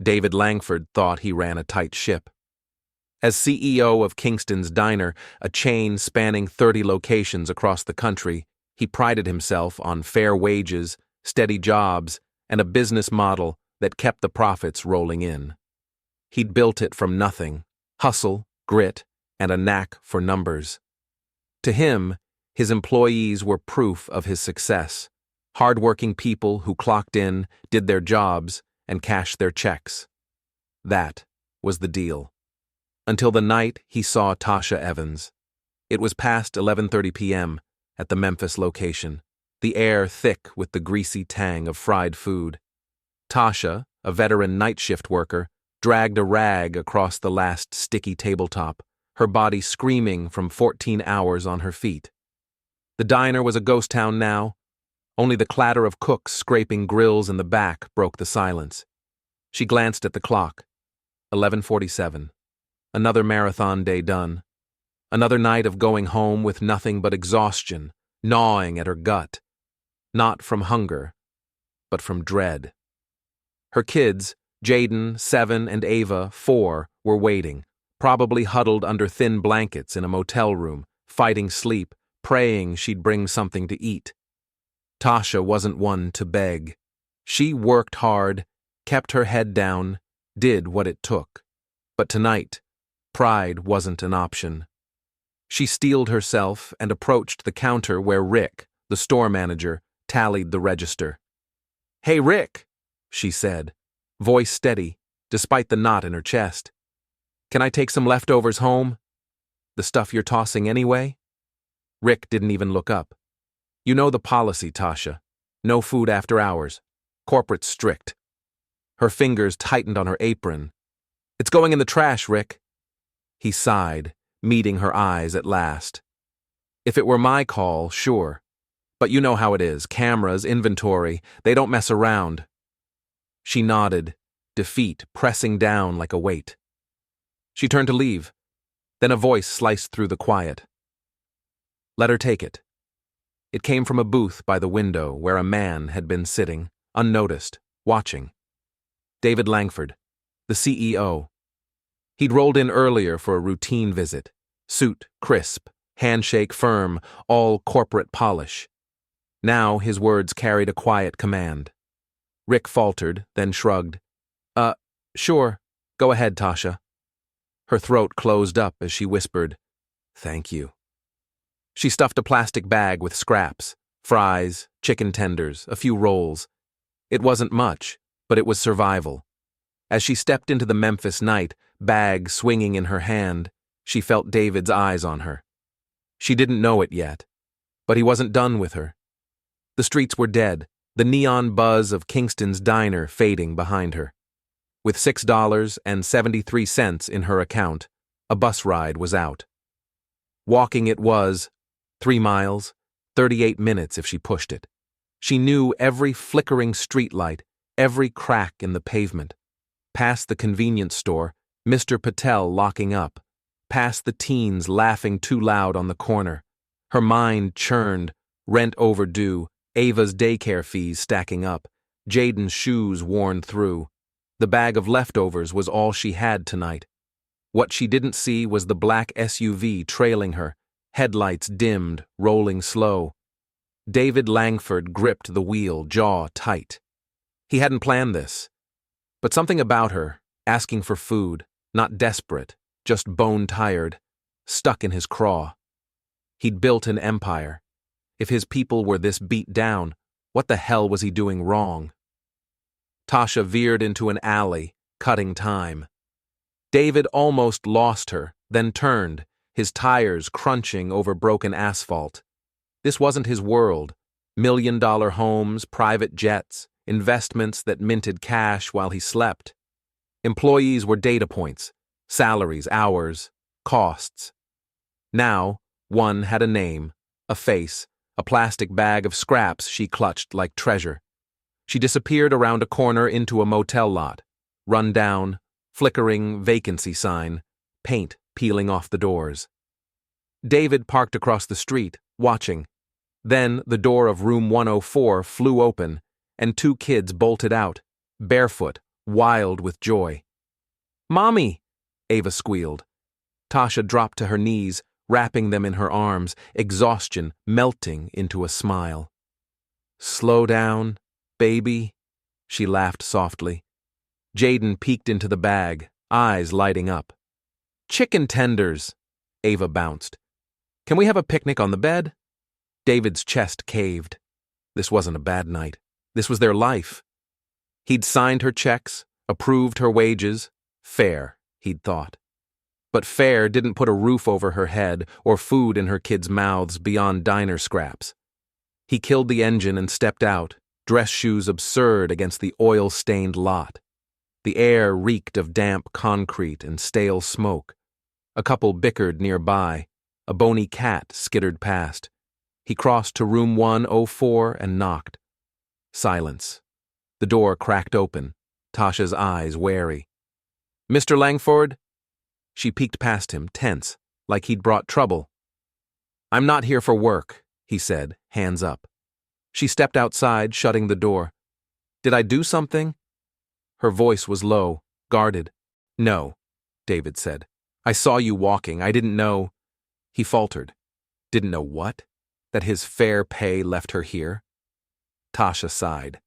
David Langford thought he ran a tight ship. As CEO of Kingston's Diner, a chain spanning 30 locations across the country, he prided himself on fair wages, steady jobs, and a business model that kept the profits rolling in. He'd built it from nothing: hustle, grit, and a knack for numbers. To him, his employees were proof of his success: hard-working people who clocked in, did their jobs, and cashed their checks. That was the deal. Until the night he saw Tasha Evans. It was past 11:30 p.m. at the Memphis location, the air thick with the greasy tang of fried food. Tasha, a veteran night shift worker, dragged a rag across the last sticky tabletop, her body screaming from 14 hours on her feet. The diner was a ghost town now. Only the clatter of cooks scraping grills in the back broke the silence. She glanced at the clock. 11:47. Another marathon day done. Another night of going home with nothing but exhaustion, gnawing at her gut. Not from hunger, but from dread. Her kids, Jaden, 7, and Ava, 4, were waiting, probably huddled under thin blankets in a motel room, fighting sleep, praying she'd bring something to eat. Tasha wasn't one to beg. She worked hard, kept her head down, did what it took. But tonight, pride wasn't an option. She steeled herself and approached the counter where Rick, the store manager, tallied the register. "Hey, Rick," she said, voice steady, despite the knot in her chest. "Can I take some leftovers home? The stuff you're tossing anyway?" Rick didn't even look up. "You know the policy, Tasha. No food after hours. Corporate's strict." Her fingers tightened on her apron. "It's going in the trash, Rick." He sighed, meeting her eyes at last. "If it were my call, sure. But you know how it is. Cameras, inventory, they don't mess around." She nodded, defeat pressing down like a weight. She turned to leave. Then a voice sliced through the quiet. "Let her take it." It came from a booth by the window where a man had been sitting, unnoticed, watching. David Langford, the CEO. He'd rolled in earlier for a routine visit. Suit crisp, handshake firm, all corporate polish. Now his words carried a quiet command. Rick faltered, then shrugged. Sure. Go ahead, Tasha." Her throat closed up as she whispered, "Thank you." She stuffed a plastic bag with scraps, fries, chicken tenders, a few rolls. It wasn't much, but it was survival. As she stepped into the Memphis night, bag swinging in her hand, she felt David's eyes on her. She didn't know it yet, but he wasn't done with her. The streets were dead, the neon buzz of Kingston's Diner fading behind her. With $6.73 in her account, a bus ride was out. Walking it was, 3 miles, 38 minutes if she pushed it. She knew every flickering streetlight, every crack in the pavement. Past the convenience store, Mr. Patel locking up. Past the teens laughing too loud on the corner. Her mind churned, rent overdue, Ava's daycare fees stacking up, Jaden's shoes worn through. The bag of leftovers was all she had tonight. What she didn't see was the black SUV trailing her, headlights dimmed, rolling slow. David Langford gripped the wheel, jaw tight. He hadn't planned this. But something about her, asking for food, not desperate, just bone-tired, stuck in his craw. He'd built an empire. If his people were this beat down, what the hell was he doing wrong? Tasha veered into an alley, cutting time. David almost lost her, then turned, his tires crunching over broken asphalt. This wasn't his world. $1-million homes, private jets, investments that minted cash while he slept. Employees were data points, salaries, hours, costs. Now, one had a name, a face, a plastic bag of scraps she clutched like treasure. She disappeared around a corner into a motel lot, run down, flickering vacancy sign, paint peeling off the doors. David parked across the street, watching. Then the door of room 104 flew open, and 2 kids bolted out, barefoot, wild with joy. "Mommy!" Ava squealed. Tasha dropped to her knees, wrapping them in her arms, exhaustion melting into a smile. "Slow down, baby," she laughed softly. Jaden peeked into the bag, eyes lighting up. "Chicken tenders," Ava bounced. "Can we have a picnic on the bed?" David's chest caved. This wasn't a bad night. This was their life. He'd signed her checks, approved her wages. Fair, he'd thought. But fair didn't put a roof over her head or food in her kids' mouths beyond diner scraps. He killed the engine and stepped out, dress shoes absurd against the oil-stained lot. The air reeked of damp concrete and stale smoke. A couple bickered nearby. A bony cat skittered past. He crossed to room 104 and knocked. Silence. The door cracked open, Tasha's eyes wary. "Mr. Langford?" She peeked past him, tense, like he'd brought trouble. "I'm not here for work," he said, hands up. She stepped outside, shutting the door. "Did I do something?" Her voice was low, guarded. "No," David said. "I saw you walking. I didn't know—" He faltered. Didn't know what? That his fair pay left her here? Tasha sighed.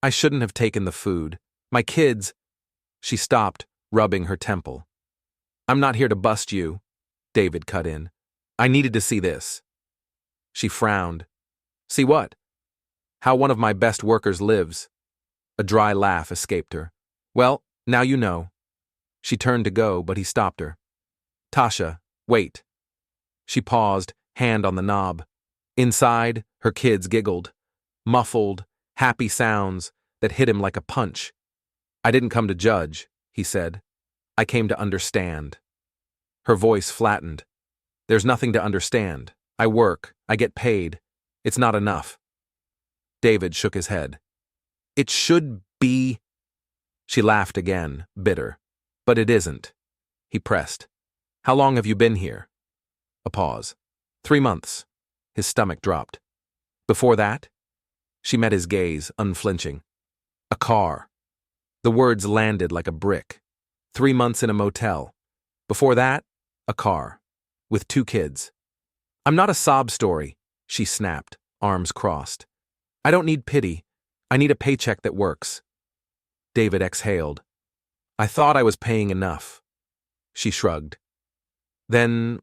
"I shouldn't have taken the food. My kids—" She stopped, rubbing her temple. "I'm not here to bust you," David cut in. "I needed to see this." She frowned. "See what?" "How one of my best workers lives." A dry laugh escaped her. "Well, now you know." She turned to go, but he stopped her. "Tasha, wait." She paused, hand on the knob. Inside, her kids giggled. Muffled, happy sounds that hit him like a punch. "I didn't come to judge," he said. "I came to understand." Her voice flattened. "There's nothing to understand. I work. I get paid. It's not enough." David shook his head. "It should be—" She laughed again, bitter. "But it isn't." He pressed. "How long have you been here?" A pause. 3 months. His stomach dropped. "Before that?" She met his gaze, unflinching. "A car." The words landed like a brick. 3 months in a motel. Before that, a car. With 2 kids. "I'm not a sob story," she snapped, arms crossed. "I don't need pity. I need a paycheck that works." David exhaled. "I thought I was paying enough." She shrugged. "Then,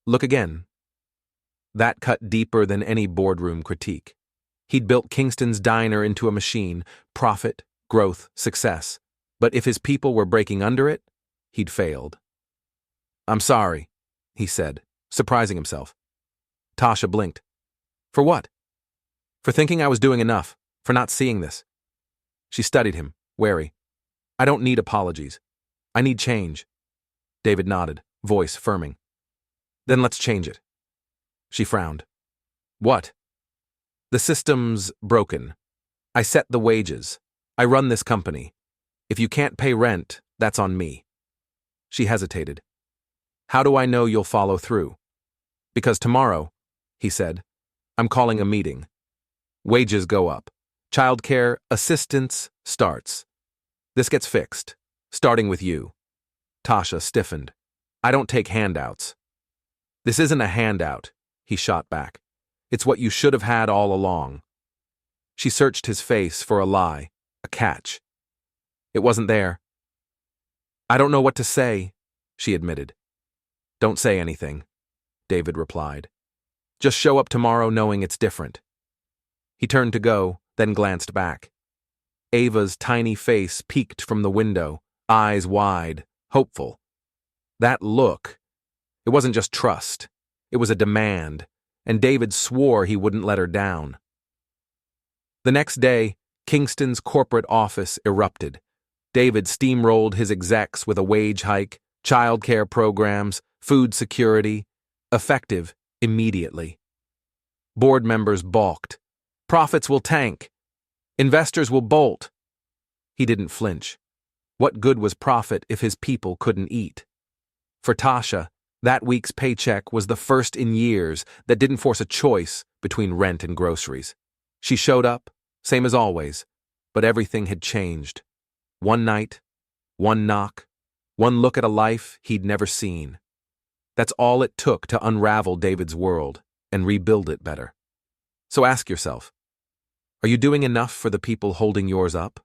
look again." That cut deeper than any boardroom critique. He'd built Kingston's diner into a machine, profit, growth, success. But if his people were breaking under it, he'd failed. "I'm sorry," he said, surprising himself. Tasha blinked. "For what?" "For thinking I was doing enough, for not seeing this." She studied him, wary. "I don't need apologies. I need change." David nodded, voice firming. "Then let's change it." She frowned. "What?" "The system's broken. I set the wages. I run this company. If you can't pay rent, that's on me." She hesitated. "How do I know you'll follow through?" "Because tomorrow," he said, "I'm calling a meeting. Wages go up. Childcare assistance starts. This gets fixed, starting with you." Tasha stiffened. "I don't take handouts." "This isn't a handout," he shot back. "It's what you should have had all along." She searched his face for a lie, a catch. It wasn't there. "I don't know what to say," she admitted. "Don't say anything," David replied. "Just show up tomorrow knowing it's different." He turned to go, then glanced back. Ava's tiny face peeked from the window, eyes wide, hopeful. That look, it wasn't just trust. It was a demand, and David swore he wouldn't let her down. The next day, Kingston's corporate office erupted. David steamrolled his execs with a wage hike, childcare programs, food security, effective immediately. Board members balked. "Profits will tank. Investors will bolt." He didn't flinch. What good was profit if his people couldn't eat? For Tasha, that week's paycheck was the first in years that didn't force a choice between rent and groceries. She showed up, same as always, but everything had changed. One night, one knock, one look at a life he'd never seen. That's all it took to unravel David's world and rebuild it better. So ask yourself, are you doing enough for the people holding yours up?